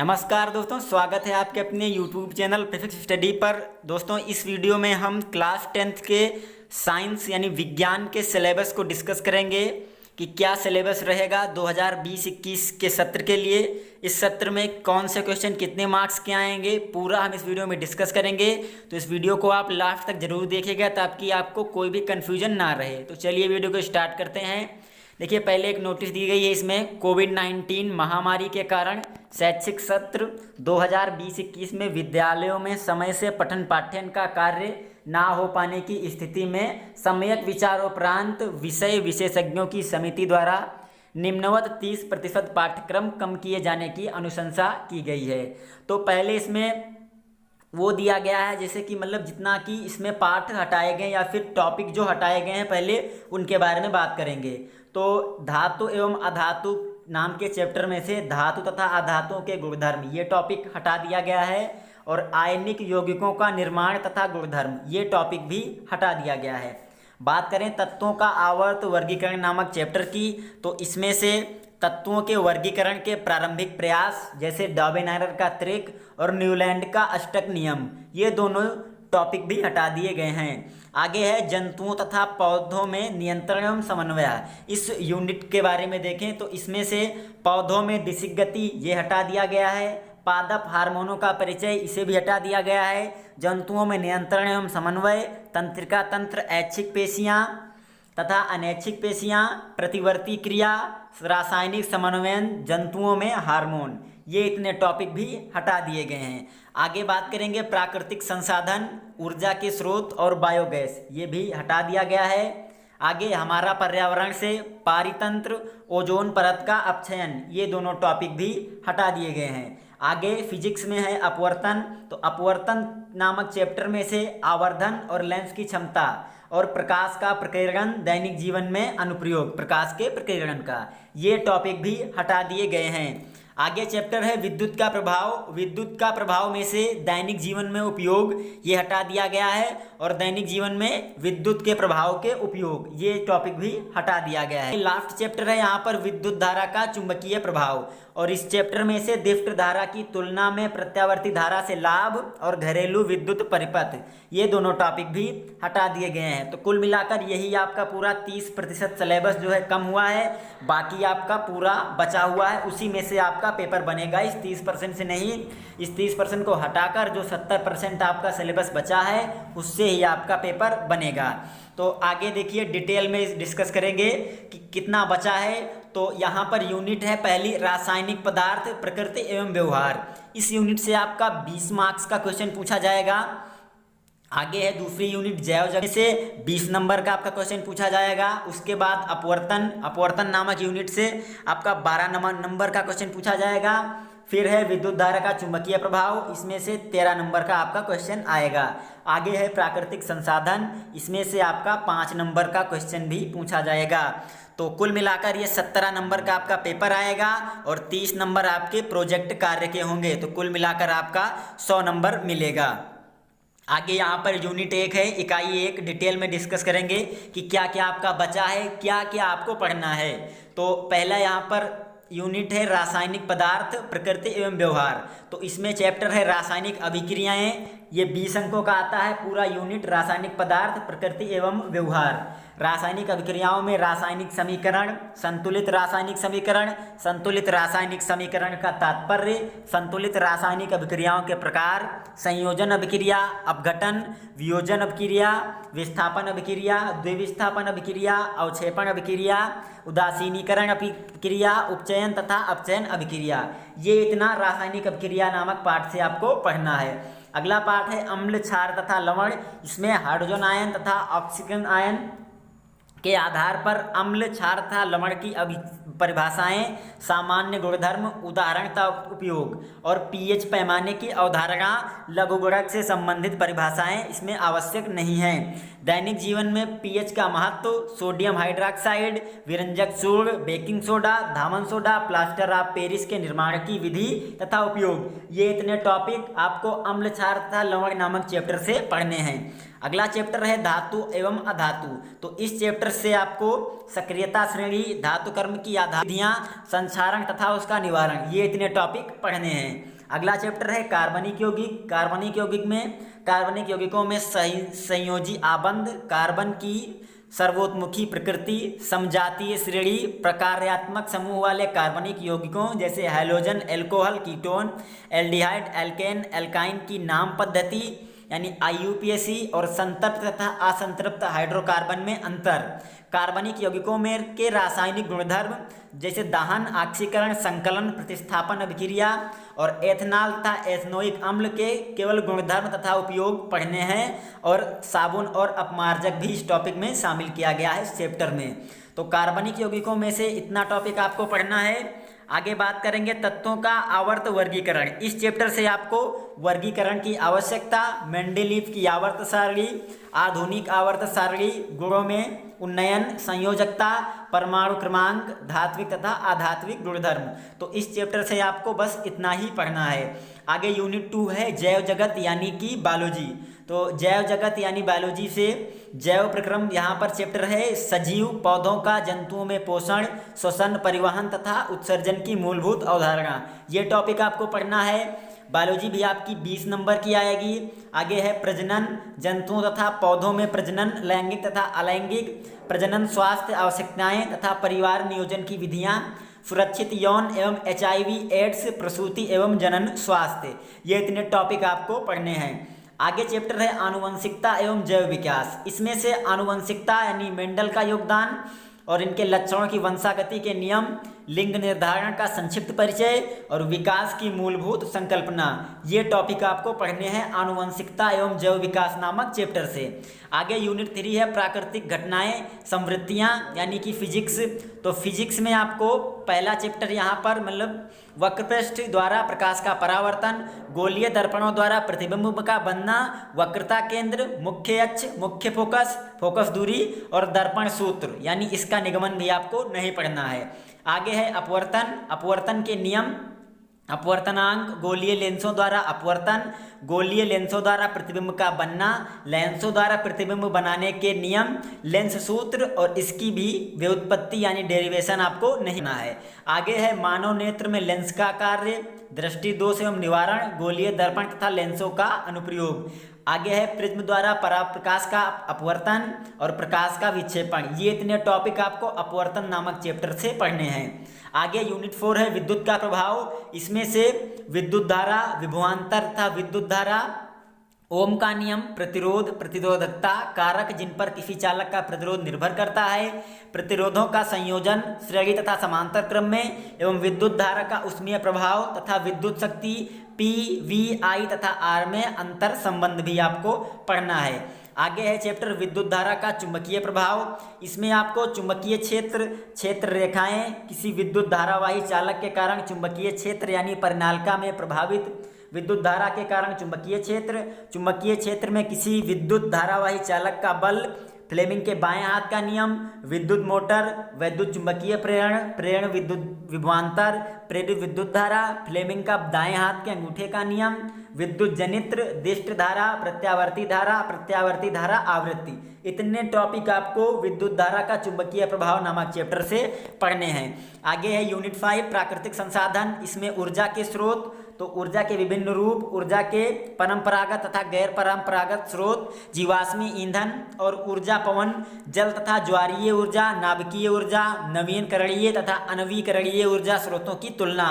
नमस्कार दोस्तों, स्वागत है आपके अपने YouTube चैनल फिजिक्स स्टडी पर। दोस्तों, इस वीडियो में हम क्लास 10th के साइंस यानी विज्ञान के सिलेबस को डिस्कस करेंगे कि क्या सिलेबस रहेगा 2020-21 के सत्र के लिए। इस सत्र में कौन से क्वेश्चन कितने मार्क्स के आएंगे, पूरा हम इस वीडियो में डिस्कस करेंगे। तो इस वीडियो को आप लास्ट तक जरूर देखिएगा ताकि आपको कोई भी कन्फ्यूजन ना रहे। तो चलिए वीडियो को स्टार्ट करते हैं। देखिए, पहले एक नोटिस दी गई है इसमें, कोविड-19 महामारी के कारण शैक्षिक सत्र 2020-21 में विद्यालयों में समय से पठन पाठ्यन का कार्य ना हो पाने की स्थिति में सम्यक विचारोपरांत विषय विशेषज्ञों की समिति द्वारा निम्नवत 30% पाठ्यक्रम कम किए जाने की अनुशंसा की गई है। तो पहले इसमें वो दिया गया है जैसे कि मतलब जितना कि इसमें पाठ हटाए गए या फिर टॉपिक जो हटाए गए हैं पहले उनके बारे में बात करेंगे। तो धातु एवं अधातु नाम के चैप्टर में से धातु तथा अधातुओं के गुणधर्म ये टॉपिक हटा दिया गया है, और आयनिक यौगिकों का निर्माण तथा गुणधर्म ये टॉपिक भी हटा दिया गया है। बात करें तत्वों का आवर्त वर्गीकरण नामक चैप्टर की, तो इसमें से तत्वों के वर्गीकरण के प्रारंभिक प्रयास जैसे डॉबेनायर का त्रिक और न्यूलैंड का अष्टक नियम ये दोनों टॉपिक भी हटा दिए गए हैं। आगे है जंतुओं तथा पौधों में नियंत्रण एवं समन्वय। इस यूनिट के बारे में देखें तो इसमें से पौधों में दिशिक गति ये हटा दिया गया है, पादप हार्मोनों का परिचय इसे भी हटा दिया गया है, जंतुओं में नियंत्रण एवं समन्वय, तंत्रिका तंत्र, ऐच्छिक पेशियाँ तथा अनैच्छिक पेशियाँ, प्रतिवर्ती क्रिया, रासायनिक समन्वयन, जंतुओं में हार्मोन ये इतने टॉपिक भी हटा दिए गए हैं। आगे बात करेंगे प्राकृतिक संसाधन, ऊर्जा के स्रोत और बायोगैस ये भी हटा दिया गया है। आगे हमारा पर्यावरण से पारितंत्र, ओजोन परत का अपक्षयन ये दोनों टॉपिक भी हटा दिए गए हैं। आगे फिजिक्स में है अपवर्तन, तो अपवर्तन नामक चैप्टर में से आवर्धन और लेंस की क्षमता और प्रकाश का प्रकीर्णन दैनिक जीवन में अनुप्रयोग प्रकाश के प्रकीर्णन का ये टॉपिक भी हटा दिए गए हैं। आगे चैप्टर है विद्युत का प्रभाव, विद्युत का प्रभाव में से दैनिक जीवन में उपयोग ये हटा दिया गया है, और दैनिक जीवन में विद्युत के प्रभाव के उपयोग ये टॉपिक भी हटा दिया गया है। लास्ट चैप्टर है यहाँ पर विद्युत धारा का चुंबकीय प्रभाव, और इस चैप्टर में से दीप्त धारा की तुलना में प्रत्यावर्ती धारा से लाभ और घरेलू विद्युत परिपथ ये दोनों टॉपिक भी हटा दिए गए हैं। तो कुल मिलाकर यही आपका पूरा 30% सिलेबस जो है कम हुआ है, बाकी आपका पूरा बचा हुआ है, उसी में से आपका पेपर बनेगा। इस 30% से नहीं, इस 30% को हटाकर जो 70% आपका सिलेबस बचा है उससे ही आपका पेपर बनेगा। तो आगे देखिए डिटेल में डिस्कस करेंगे कि कितना बचा है। तो यहाँ पर यूनिट है पहली रासायनिक पदार्थ, प्रकृति एवं व्यवहार। इस यूनिट से आपका 20 मार्क्स का क्वेश्चन पूछा जाएगा। आगे है दूसरी यूनिट जैव जगत से 20 नंबर का आपका क्वेश्चन पूछा जाएगा। उसके बाद अपवर्तन, अपवर्तन नामक यूनिट से आपका 12 नंबर का क्वेश्चन पूछा जाएगा। फिर है विद्युत धारा का चुंबकीय प्रभाव, इसमें से 13 नंबर का आपका क्वेश्चन आएगा। आगे है प्राकृतिक संसाधन, इसमें से आपका 5 नंबर का क्वेश्चन भी पूछा जाएगा। तो कुल मिलाकर ये 17 नंबर का आपका पेपर आएगा, और 30 नंबर आपके प्रोजेक्ट कार्य के होंगे। तो कुल मिलाकर आपका 100 नंबर मिलेगा। आगे यहाँ पर यूनिट 1 है, इकाई 1 डिटेल में डिस्कस करेंगे कि क्या क्या आपका बचा है, क्या क्या आपको पढ़ना है। तो पहला यहाँ पर यूनिट है रासायनिक पदार्थ, प्रकृति एवं व्यवहार। तो इसमें चैप्टर है रासायनिक अभिक्रियाएं, ये 20 अंकों का आता है पूरा यूनिट रासायनिक पदार्थ, प्रकृति एवं व्यवहार। रासायनिक अभिक्रियाओं में रासायनिक समीकरण, संतुलित रासायनिक समीकरण, संतुलित रासायनिक समीकरण का तात्पर्य, संतुलित रासायनिक अभिक्रियाओं के प्रकार, संयोजन अभिक्रिया, अपघटन, वियोजन अभिक्रिया, विस्थापन अभिक्रिया, द्विविस्थापन अभिक्रिया, अवक्षेपण अभिक्रिया, उदासीनीकरण अभिक्रिया, उपचयन तथा अपचयन अभिक्रिया ये इतना रासायनिक अभिक्रिया नामक पाठ से आपको पढ़ना है। अगला पाठ है अम्ल, क्षार तथा लवण। इसमें हाइड्रोजन आयन तथा ऑक्सीजन आयन के आधार पर अम्ल, क्षार तथा लवण की परिभाषाएं, सामान्य गुणधर्म, उदाहरण का उपयोग और पीएच पैमाने की अवधारणा, लघुगुणक से संबंधित परिभाषाएं इसमें आवश्यक नहीं है। दैनिक जीवन में पीएच का महत्व, सोडियम हाइड्रोक्साइड, विरंजक चूर्ण, बेकिंग सोडा, धामन सोडा, प्लास्टर ऑफ पेरिस के निर्माण की विधि तथा उपयोग ये इतने टॉपिक आपको अम्ल, क्षार तथा लवण नामक चैप्टर से पढ़ने हैं। अगला चैप्टर है धातु एवं अधातु। तो इस चैप्टर से आपको सक्रियता श्रेणी, धातु कर्म की आधार विधियां, संक्षारण तथा उसका निवारण ये इतने टॉपिक पढ़ने हैं। अगला चैप्टर है कार्बनिक यौगिक। कार्बनिक यौगिक में कार्बनिक यौगिकों में संयोजी आबंध, कार्बन की सर्वोत्मुखी प्रकृति, समजातीय श्रेणी, प्रकार्यात्मक समूह वाले कार्बनिक यौगिकों जैसे halogen, alcohol, ketone, aldehyde, alkane, alkyne की नाम पद्धति यानी IUPAC और संतृप्त तथा असंतृप्त हाइड्रोकार्बन में अंतर। कार्बनिक यौगिकों में के रासायनिक गुणधर्म जैसे दहन, ऑक्सीकरण, संकलन, प्रतिस्थापन अभिक्रिया और एथेनॉल तथा एथेनोइक अम्ल के केवल गुणधर्म तथा उपयोग पढ़ने हैं और साबुन और अपमार्जक भी इस टॉपिक में शामिल किया गया है इस चैप्टर में। तो कार्बनिक यौगिकों में से इतना टॉपिक आपको पढ़ना है। आगे बात करेंगे तत्वों का आवर्त वर्गीकरण। इस चैप्टर से आपको वर्गीकरण की आवश्यकता, मेंडेलीव की आवर्त सारणी, आधुनिक आवर्त सारणी, गुणों में उन्नयन, संयोजकता, परमाणु क्रमांक, धात्विक तथा आधात्विक गुणधर्म। तो इस चैप्टर से आपको बस इतना ही पढ़ना है। आगे यूनिट 2 है जैव जगत यानी कि बायोलॉजी। तो जैव जगत यानी बायोलॉजी से जैव प्रक्रम यहाँ पर चैप्टर है सजीव पौधों का जंतुओं में पोषण, श्वसन, परिवहन तथा उत्सर्जन की मूलभूत अवधारणा। ये टॉपिक आपको पढ़ना है। बायोलॉजी भी आपकी 20 नंबर की आएगी। आगे है प्रजनन, जंतुओं तथा पौधों में प्रजनन, लैंगिक तथा अलैंगिक प्रजनन, स्वास्थ्य आवश्यकताएं तथा परिवार नियोजन की विधियां, सुरक्षित यौन एवं HIV एड्स, प्रसूति एवं जनन स्वास्थ्य। ये इतने टॉपिक आपको पढ़ने हैं। आगे चैप्टर है आनुवंशिकता एवं जैव विकास। इसमें से आनुवंशिकता यानी मेंडल का योगदान और इनके लक्षणों की वंशागति के नियम, लिंग निर्धारण का संक्षिप्त परिचय और विकास की मूलभूत संकल्पना, ये टॉपिक आपको पढ़ने हैं आनुवंशिकता एवं जैव विकास नामक चैप्टर से। आगे यूनिट 3 है प्राकृतिक घटनाएं, संवृत्तियां यानी कि फिजिक्स। तो फिजिक्स में आपको पहला चैप्टर यहाँ पर मतलब वक्रपृष्ठ द्वारा प्रकाश का परावर्तन, गोलीय दर्पणों द्वारा प्रतिबिंब का बनना, वक्रता केंद्र, मुख्य अक्ष, मुख्य फोकस, फोकस दूरी और दर्पण सूत्र यानी इसका निगमन भी आपको नहीं पढ़ना है। आगे है अपवर्तन, अपवर्तन के नियम, अपवर्तनांक, गोलीय लेंसों द्वारा अपवर्तन, गोलीय लेंसों द्वारा प्रतिबिंब का बनना, लेंसों द्वारा प्रतिबिंब बनाने के नियम, लेंस सूत्र और इसकी भी व्युत्पत्ति यानी डेरिवेशन आपको नहीं करना है। आगे है मानव नेत्र में लेंस का कार्य, दृष्टि दोष एवं निवारण, गोलीय दर्पण तथा लेंसों का अनुप्रयोग। आगे है प्रिज्म द्वारा पराप्रकाश का अपवर्तन और प्रकाश का विक्षेपण। ये इतने टॉपिक आपको अपवर्तन नामक चैप्टर से पढ़ने हैं। आगे यूनिट 4 है विद्युत का प्रभाव। इसमें से विद्युत धारा, विभवांतर तथा विद्युत धारा, ओम का नियम, प्रतिरोध, प्रतिरोधकता, कारक जिन पर किसी चालक का प्रतिरोध निर्भर करता है, प्रतिरोधों का संयोजन श्रेणी तथा समांतर क्रम में एवं विद्युत धारा का ऊष्मीय प्रभाव तथा विद्युत शक्ति P, V, I तथा R में अंतर संबंध भी आपको पढ़ना है। आगे है चैप्टर विद्युत धारा का चुंबकीय प्रभाव। इसमें आपको चुंबकीय क्षेत्र रेखाएं किसी विद्युत धारावाही चालक के कारण चुंबकीय क्षेत्र यानी परिनालिका में प्रभावित विद्युत धारा के कारण चुंबकीय क्षेत्र में किसी विद्युत धारावाही चालक का बल, फ्लेमिंग के बाएं हाथ का नियम, विद्युत मोटर, वैद्युत चुंबकीय प्रेरण विद्युत विभवांतर, प्रेरित विद्युत धारा, फ्लेमिंग का दाएं हाथ के अंगूठे का नियम, विद्युत जनित्र, दिष्ट धारा, प्रत्यावर्ती धारा आवृत्ति। इतने टॉपिक आपको विद्युत धारा का चुंबकीय प्रभाव नामक चैप्टर से पढ़ने हैं। आगे है यूनिट 5 प्राकृतिक संसाधन। इसमें ऊर्जा के स्रोत, तो ऊर्जा के विभिन्न रूप, ऊर्जा के परंपरागत तथा गैर परंपरागत स्रोत, जीवाश्मी ईंधन और ऊर्जा, पवन, जल तथा ज्वारीय ऊर्जा, नाभिकीय ऊर्जा, नवीकरणीय तथा अनवीकरणीय ऊर्जा स्रोतों की तुलना।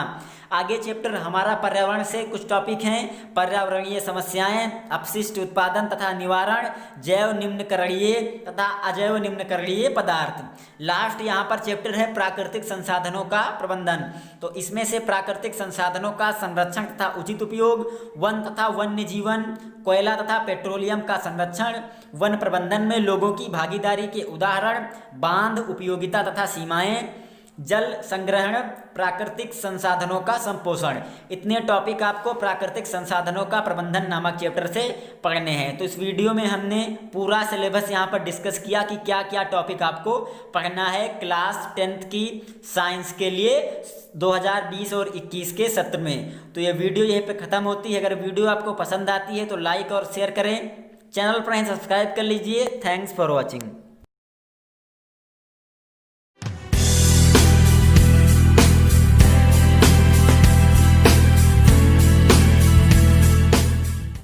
आगे चैप्टर हमारा पर्यावरण से कुछ टॉपिक हैं, पर्यावरणीय समस्याएं, अपशिष्ट उत्पादन तथा निवारण, जैव निम्नकरणीय तथा अजैव निम्नकरणीय पदार्थ। लास्ट यहाँ पर चैप्टर है प्राकृतिक संसाधनों का प्रबंधन। तो इसमें से प्राकृतिक संसाधनों का संरक्षण तथा उचित उपयोग, वन तथा वन्य जीवन, कोयला तथा पेट्रोलियम का संरक्षण, वन प्रबंधन में लोगों की भागीदारी के उदाहरण, बांध, उपयोगिता तथा सीमाएं, जल संग्रहण, प्राकृतिक संसाधनों का संपोषण। इतने टॉपिक आपको प्राकृतिक संसाधनों का प्रबंधन नामक चैप्टर से पढ़ने हैं। तो इस वीडियो में हमने पूरा सिलेबस यहाँ पर डिस्कस किया कि क्या क्या टॉपिक आपको पढ़ना है क्लास 10th की साइंस के लिए 2020 और 21 के सत्र में। तो ये वीडियो यहीं पे ख़त्म होती है। अगर वीडियो आपको पसंद आती है तो लाइक और शेयर करें, चैनल पर सब्सक्राइब कर लीजिए। Thanks for watching.